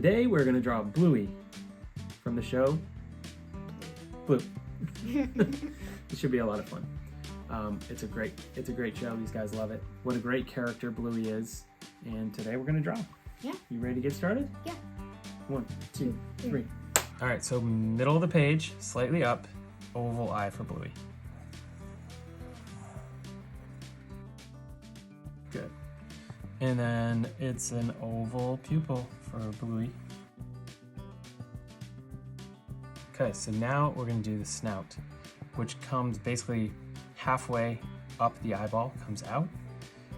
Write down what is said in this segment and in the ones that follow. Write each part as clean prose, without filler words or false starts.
Today we're going to draw Bluey from the show Blue. It should be a lot of fun. It's a great show. These guys love it. What a great character Bluey is. And today we're going to draw. Yeah. You ready to get started? Yeah. 1, 2, 3. All right, so middle of the page, slightly up, oval eye for Bluey. Good. And then it's an oval pupil for Bluey. Okay, so now we're going to do the snout, which comes basically halfway up the eyeball, comes out.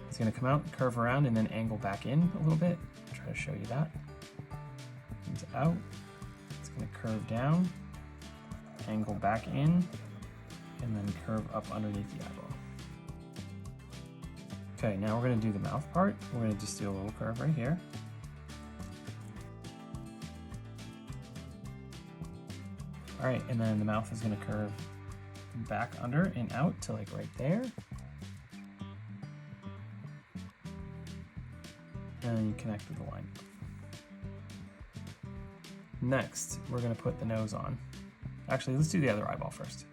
It's going to come out, curve around, and then angle back in a little bit. I'll try to show you that. Comes out. It's going to curve down, angle back in, and then curve up underneath the eyeball. Okay, now we're going to do the mouth part. We're going to just do a little curve right here. All right, and then the mouth is going to curve back under and out to like right there. And then you connect with the line. Next, we're going to put the nose on. Actually, let's do the other eyeball first.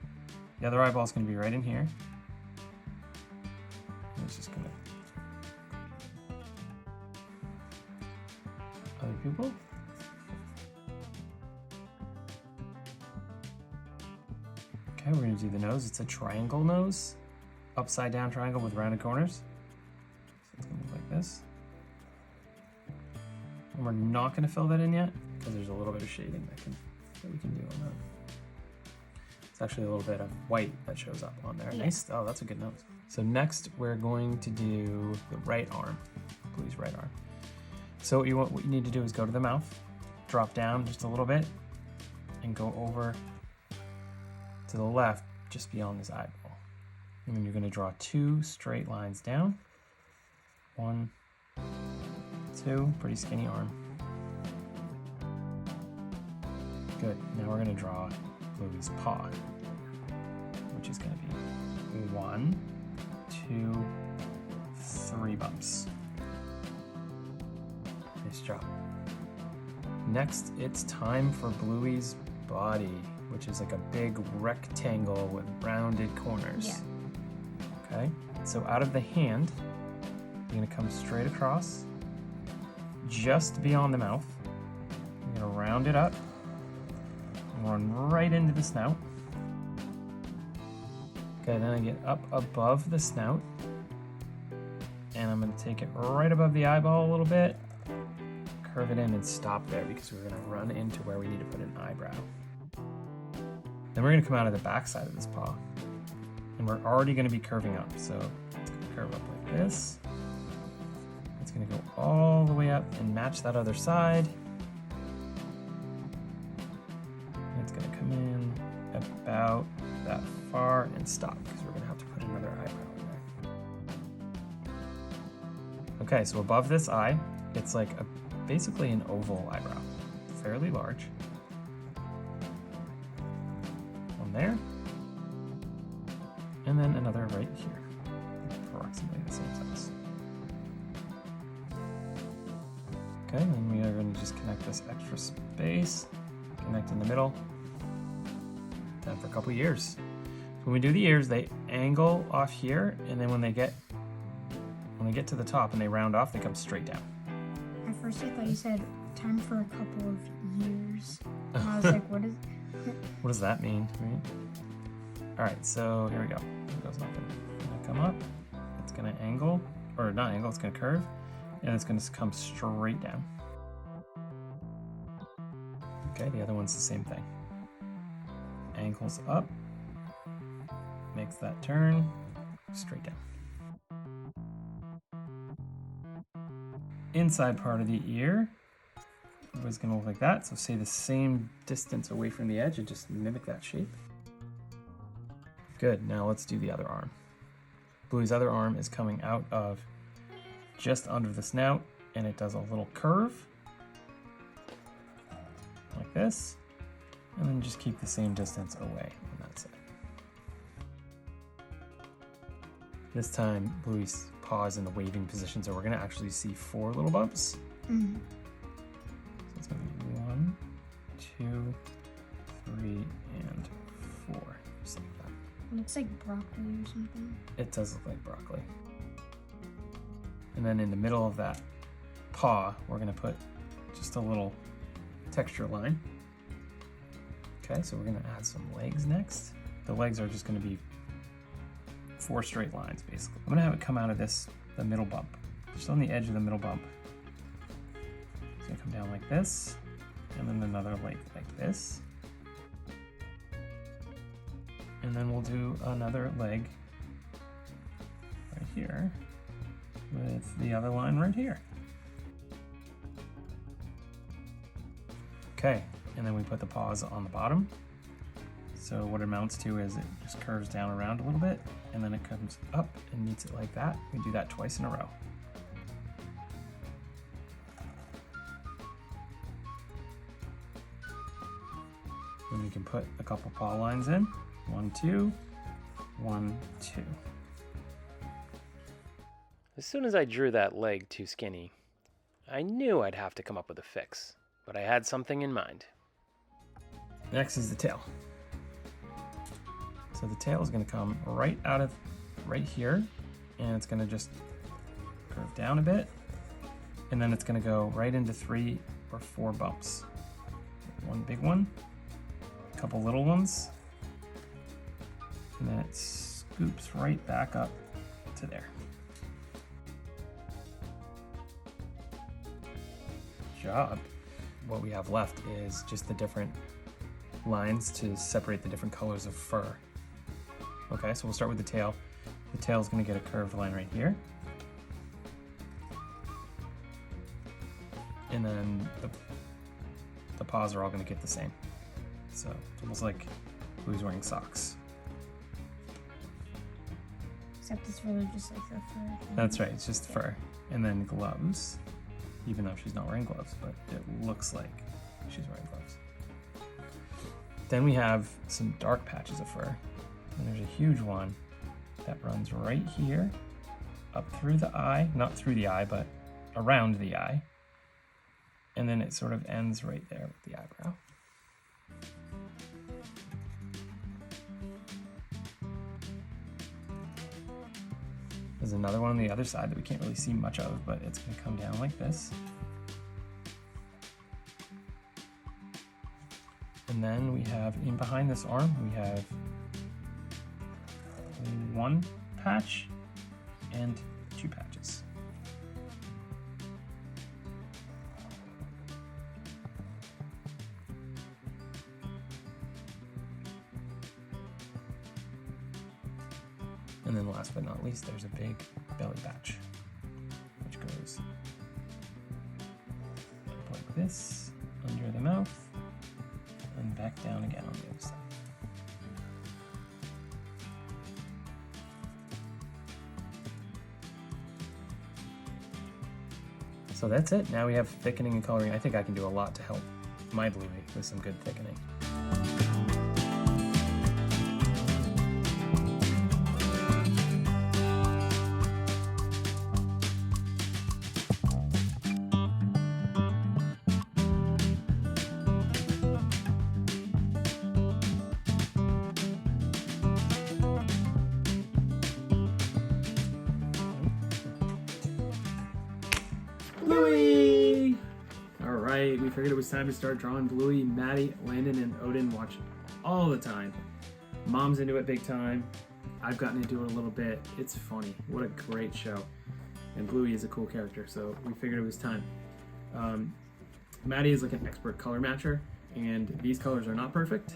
The other eyeball is going to be right in here. And it's just going to... Other pupil. Okay, we're going to do the nose. It's a triangle nose. Upside down triangle with rounded corners. So it's going to look like this. And we're not going to fill that in yet because there's a little bit of shading that we can do on that. It's actually a little bit of white that shows up on there. Yeah. Nice. Oh, that's a good nose. So next we're going to do the right arm, Bluey's right arm. So what you need to do is go to the mouth, drop down just a little bit, and go over to the left just beyond this eyeball. And then you're going to draw 2 straight lines down. 1, 2, pretty skinny arm. Good. Now we're going to draw Bluey's paw, which is going to be 1, 2, 3 bumps. Nice job. Next, it's time for Bluey's body, which is like a big rectangle with rounded corners. Yeah. Okay, so out of the hand, you're going to come straight across, just beyond the mouth. You're going to round it up, and run right into the snout. Okay, then I get up above the snout, and I'm going to take it right above the eyeball a little bit, curve it in, and stop there because we're going to run into where we need to put an eyebrow. Then we're going to come out of the back side of this paw, and we're already going to be curving up. So it's going to curve up like this. It's going to go all the way up and match that other side. And it's going to come in about that far and stop because we're going to have to put another eyebrow in there. Okay, so above this eye, it's like basically an oval eyebrow, fairly large. There, and then another right here, approximately the same size. Okay, and we are going to just connect this extra space, connect in the middle, done for a couple years. When we do the ears, they angle off here, and then when they get to the top and they round off, they come straight down. At first I thought you said time for a couple of years, and I was like, what does that mean? Right? All right, so here we go. It goes nothing. It's gonna come up. It's gonna angle, or not angle. It's gonna curve, and it's gonna come straight down. Okay, the other one's the same thing. Angles up, makes that turn, straight down. Inside part of the ear is going to look like that, so stay the same distance away from the edge and just mimic that shape. Good, now let's do the other arm. Bluey's other arm is coming out of just under the snout, and it does a little curve, like this, and then just keep the same distance away, and that's it. This time, Bluey's paw is in the waving position, so we're going to actually see 4 little bumps. Mm-hmm. So it's going to 2, 3, and 4. Just like that. It looks like broccoli or something. It does look like broccoli. And then in the middle of that paw, we're gonna put just a little texture line. Okay, so we're gonna add some legs next. The legs are just gonna be 4 straight lines, basically. I'm gonna have it come out of the middle bump. Just on the edge of the middle bump. It's gonna come down like this, and then another leg like this. And then we'll do another leg right here with the other line right here. Okay, and then we put the paws on the bottom. So what it amounts to is it just curves down around a little bit, and then it comes up and meets it like that. We do that twice in a row. Then we can put a couple paw lines in. 1, 2, 1, 2. As soon as I drew that leg too skinny, I knew I'd have to come up with a fix, but I had something in mind. Next is the tail. So the tail is going to come right out of right here, and it's going to just curve down a bit, and then it's going to go right into 3 or 4 bumps. One big one, a couple little ones, and then it scoops right back up to there. Job. What we have left is just the different lines to separate the different colors of fur. Okay, so we'll start with the tail. The tail is going to get a curved line right here. And then the paws are all going to get the same. So it's almost like Bluey's wearing socks. Except it's really just like her fur. That's right, it's just fur. And then gloves, even though she's not wearing gloves, but it looks like she's wearing gloves. Then we have some dark patches of fur. And there's a huge one that runs right here, up through the eye, not through the eye, but around the eye. And then it sort of ends right there with the eyebrow. There's another one on the other side that we can't really see much of, but it's going to come down like this. And then we have, in behind this arm, we have 1 patch and 2 patches. And then last but not least, there's a big belly patch, which goes up like this, under the mouth, and back down again on the other side. So that's it. Now we have thickening and coloring. I think I can do a lot to help my Bluey with some good thickening. Bluey! All right, we figured it was time to start drawing Bluey. Maddie, Landon, and Odin watch all the time. Mom's into it big time. I've gotten into it a little bit. It's funny. What a great show. And Bluey is a cool character, so we figured it was time. Maddie is like an expert color matcher, and these colors are not perfect.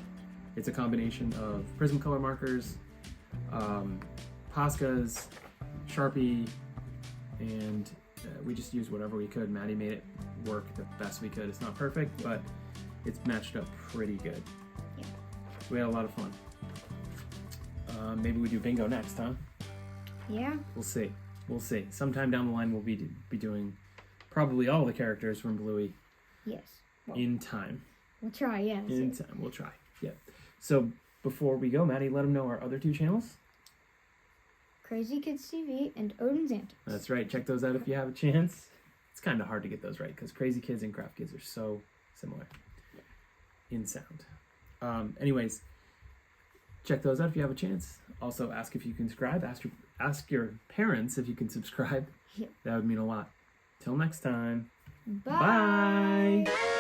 It's a combination of Prismacolor markers, Poscas, Sharpie, and we just used whatever we could. Maddie made it work the best we could. It's not perfect, but it's matched up pretty good. Yeah. We had a lot of fun. Maybe we do bingo next, huh? Yeah. We'll see. We'll see. Sometime down the line, we'll be doing probably all the characters from Bluey. Yes. Well, in time. we'll try, yeah. In time, we'll try. Yeah. So before we go, Maddie, let them know our other 2 channels. Crazy Kids TV and Odin's Antics. That's right. Check those out if you have a chance. It's kind of hard to get those right because Crazy Kids and Craft Kids are so similar. in sound. Anyways, check those out if you have a chance. Also, ask if you can subscribe. Ask your parents if you can subscribe. Yeah. That would mean a lot. Till next time. Bye. Bye.